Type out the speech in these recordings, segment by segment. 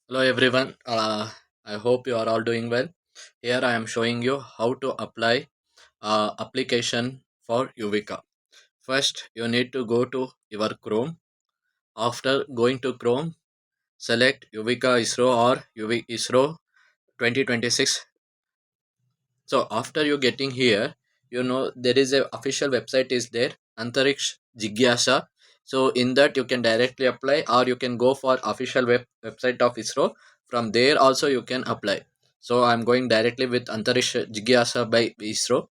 Hello everyone. I hope you are all doing well. Here I am showing you how to apply application for YUVIKA. First, you need to go to your Chrome. After going to Chrome, select YUVIKA ISRO or UV ISRO 2026. So after you getting here, there is a official website is there, Antariksh Jigyasa. So in that you can directly apply or you can go for official website of ISRO. From there also you can apply. So I'm going directly with Antariksh Jigyasa by ISRO.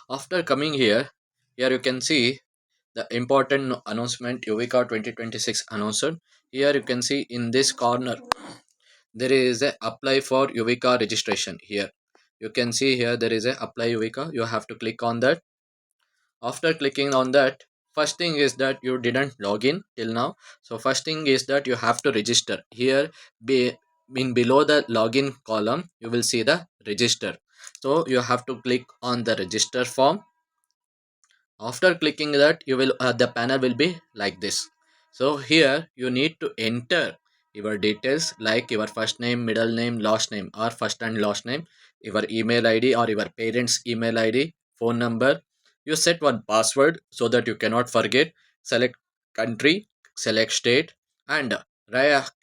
After coming here you can see the important announcement UVICA 2026 announced. Here you can see in this corner there is a apply for Yuvika registration. Here you can see here there is a apply Yuvika. You have to click on that. After clicking on that, first thing is that you didn't log in till now. So first thing is that you have to register. Here be in below the login column you will see the register. So you have to click on the register form. After clicking that you will the panel will be like this. So here you need to enter your details like your first name, middle name, last name, or first and last name, your email id or your parents email id, phone number. You set one password so that you cannot forget. Select country, select state, and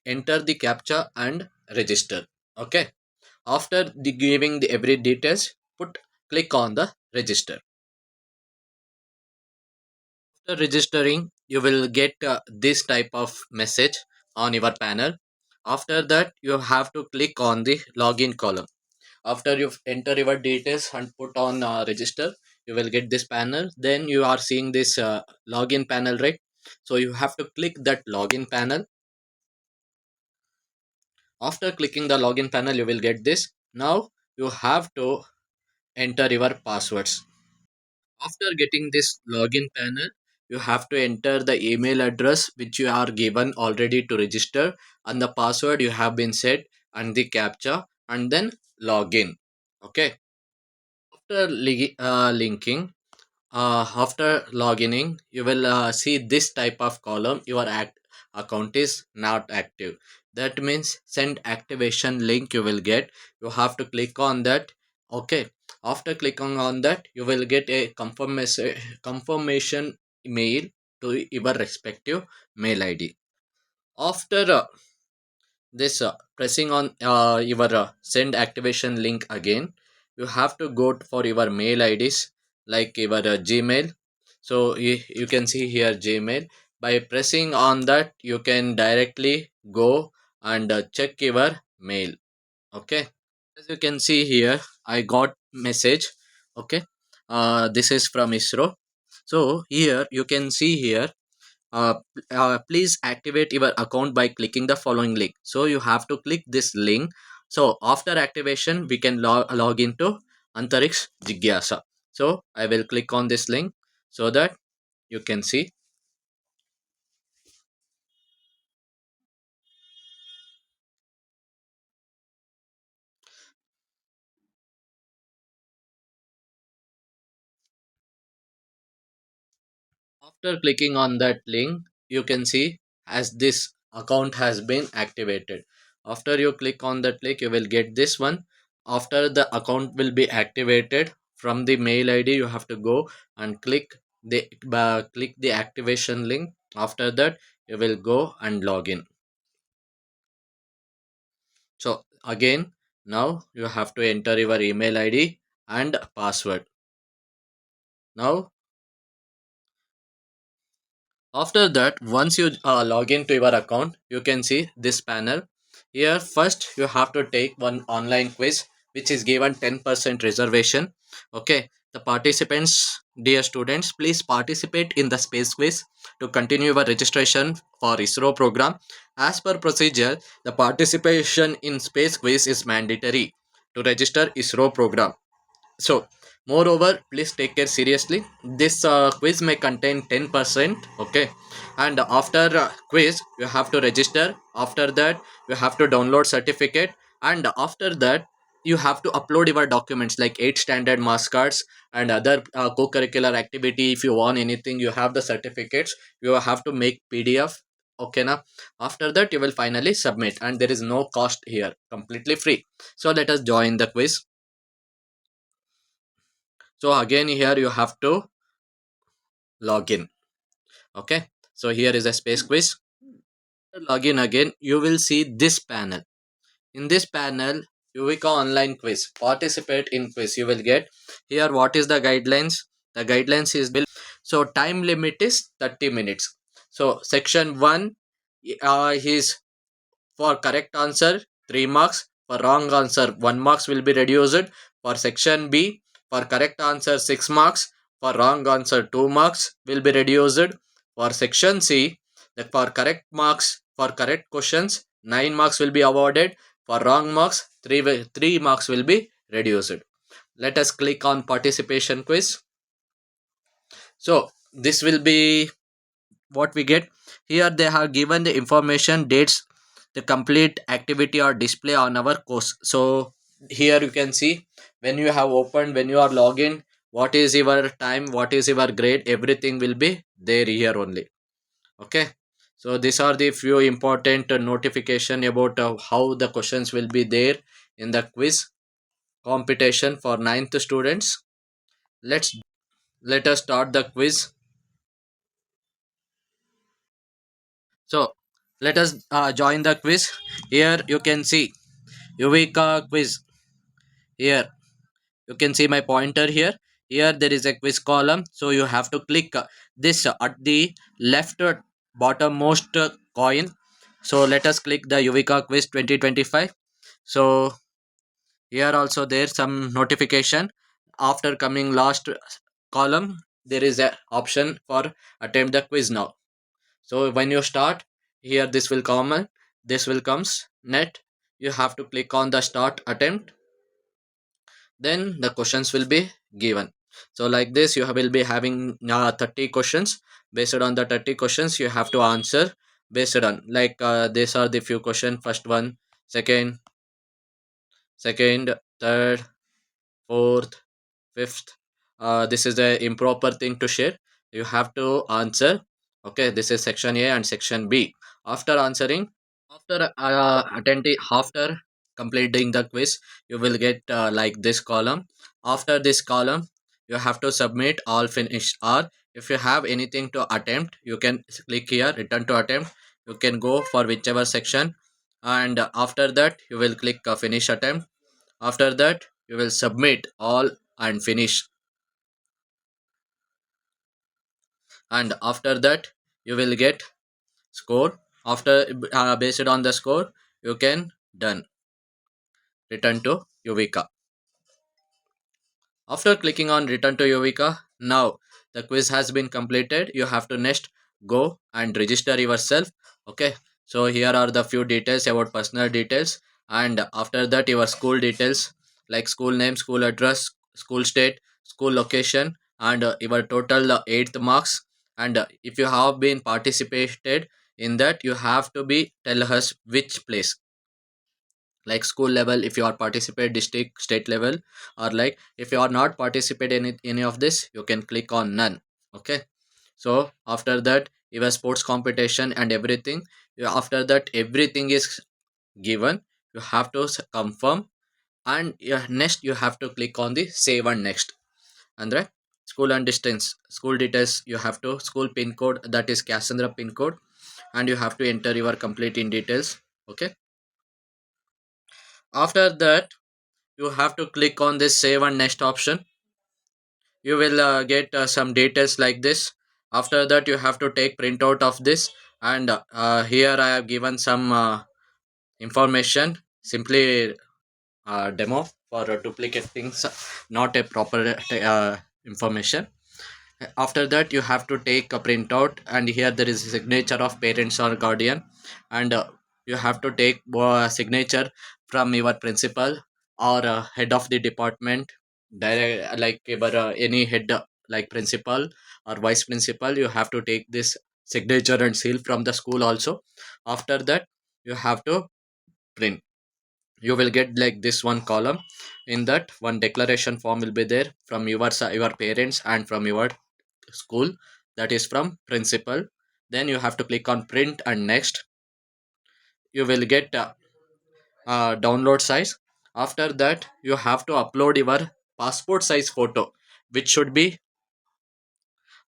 enter the captcha and register. Okay, after the giving the every details, put click on the register. After registering, you will get this type of message on your panel. After that, you have to click on the login column. After you enter your details and put on register, you will get this panel. Then you are seeing this login panel, right? So you have to click that login panel. After clicking the login panel, you will get this. Now you have to enter your passwords. After getting this login panel, you have to enter the email address which you are given already to register and the password you have been set and the captcha and then login. Okay. After linking, after logging, you will see this type of column. Your account is not active. That means send activation link you will get. You have to click on that. Okay. After clicking on that, you will get a confirmation email to your respective mail ID. After this pressing on your send activation link again, you have to go for your mail ids like your gmail. So you can see here gmail. By pressing on that you can directly go and check your mail. Okay, as you can see here I got message. Okay, this is from ISRO. So here you can see here please activate your account by clicking the following link. So you have to click this link. So after activation we can log into Antariksh Jigyasa. So I will click on this link so that you can see. After clicking on that link, you can see as this account has been activated. After you click on that link, you will get this one. After the account will be activated from the mail ID, you have to go and click the activation link. After that, you will go and log in. So again, now you have to enter your email ID and password. Now after that, once you log into your account, you can see this panel. Here, first you have to take one online quiz which is given 10% reservation. Okay, the participants, dear students, please participate in the space quiz to continue your registration for ISRO program. As per procedure, the participation in space quiz is mandatory to register ISRO program. So, moreover, please take care seriously. This quiz may contain 10%. Okay, and after quiz, you have to register. After that, you have to download certificate, and after that, you have to upload your documents like 8 standard mass cards and other co-curricular activity. If you want anything, you have the certificates. You have to make PDF Okay now, after that you will finally submit, and there is no cost here, completely free. So let us join the quiz. So again here you have to log in. Okay, so here is a space quiz. Log in again, you will see this panel. In this panel, Yuvika online quiz, participate in quiz, you will get here. What is the guidelines? The guidelines is so time limit is 30 minutes. So section 1 is for correct answer 3 marks, for wrong answer 1 marks will be reduced. For section B, for correct answer 6 marks, for wrong answer 2 marks will be reduced. For section C, for correct marks, for correct questions 9 marks will be awarded. For wrong marks 3 marks will be reduced. Let us click on participation quiz. So this will be what we get. Here they have given the information, dates, the complete activity or display on our course. So here you can see, when you have opened, when you are login, what is your time, what is your grade, everything will be there here only. Okay, so these are the few important notification about how the questions will be there in the quiz competition for ninth students. Let us start the quiz. So let us join the quiz. Here you can see Yuvika quiz. Here you can see my pointer here. Here there is a quiz column. So you have to click this at the left bottommost coin. So let us click the Yuvika quiz 2025. So here also there some notification. After coming last column, there is a option for attempt the quiz now. So when you start, here this will come, this will comes net. You have to click on the start attempt, then the questions will be given. So like this you will be having 30 questions. Based on the 30 questions you have to answer based on like these are the few questions. First one, second, third, fourth, fifth. This is the improper thing to share. You have to answer. Okay, this is section A and section B. After answering, after attending, after completing the quiz, you will get like this column. After this column, you have to submit all finished, or if you have anything to attempt, you can click here return to attempt. You can go for whichever section, and after that you will click finish attempt. After that you will submit all and finish, and after that you will get score. After based on the score you can done return to Yuvika. After clicking on return to Yuvika, now the quiz has been completed. You have to next go and register yourself. Okay, so here are the few details about personal details, and after that your school details like school name, school address, school state, school location, and your total 8th marks. And if you have been participated in that, you have to be tell us which place, like school level if you are participate, district, state level, or like if you are not participate in any of this, you can click on none. Okay, so after that your sports competition and everything, after that everything is given. You have to confirm, and next you have to click on the save and next. And right, school and distance, school details, you have to school pin code, that is Cassandra pin code, and you have to enter your complete in details. Okay, after that you have to click on this save and next option. You will get some details like this. After that you have to take printout of this, and here I have given some information, simply demo for duplicate things, not a proper information. After that you have to take a printout, and here there is a signature of parents or guardian, and you have to take signature from your principal or head of the department, direct like any head like principal or vice principal. You have to take this signature and seal from the school also. After that you have to print. You will get like this one column. In that one declaration form will be there from your parents and from your school, that is from principal. Then you have to click on print and next. You will get download size. After that you have to upload your passport size photo, which should be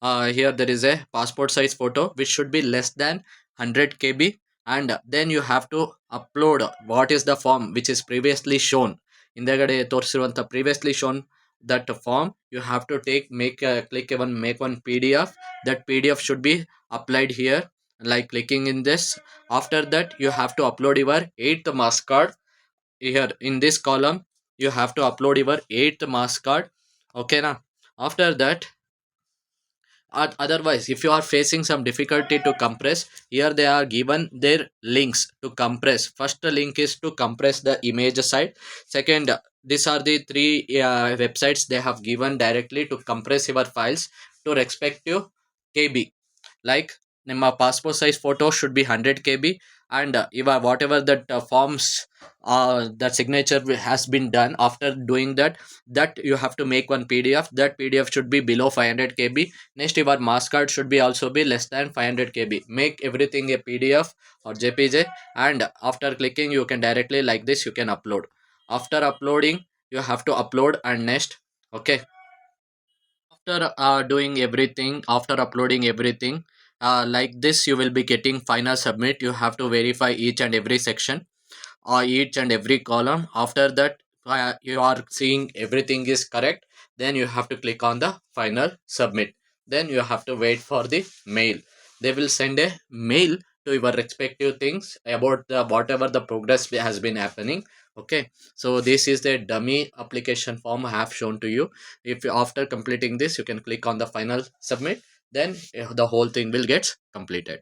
here there is a passport size photo which should be less than 100 KB. And then you have to upload what is the form which is previously shown ಹಿಂದೆಗಡೆ ತೋರಿಸಿರುವಂಥ previously shown that form. You have to click one, make one PDF. That PDF should be applied here, like clicking in this. After that you have to upload your 8th mask card. Here in this column you have to upload your 8th mask card. Okay now. After that, otherwise if you are facing some difficulty to compress, here they are given their links to compress. First link is to compress the image side. Second, these are the three websites they have given directly to compress your files to respective kb. Like ನಿಮ್ಮ passport size photo should be 100 KB, and your whatever that forms that signature has been done. After doing that, you have to make one PDF. That PDF should be below 500 KB. Next, your mask card should be also be less than 500 KB. Make everything a PDF or JPG, and after clicking you can directly like this you can upload. After uploading you have to upload and next. Okay. After doing everything, after uploading everything like this, you will be getting final submit. You have to verify each and every section or each and every column. After that, you are seeing everything is correct, then you have to click on the final submit. Then you have to wait for the mail. They will send a mail to your respective things about the whatever the progress has been happening. Okay, so this is the dummy application form I have shown to you. If you, after completing this, you can click on the final submit, then the whole thing will get completed.